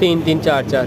3 4۔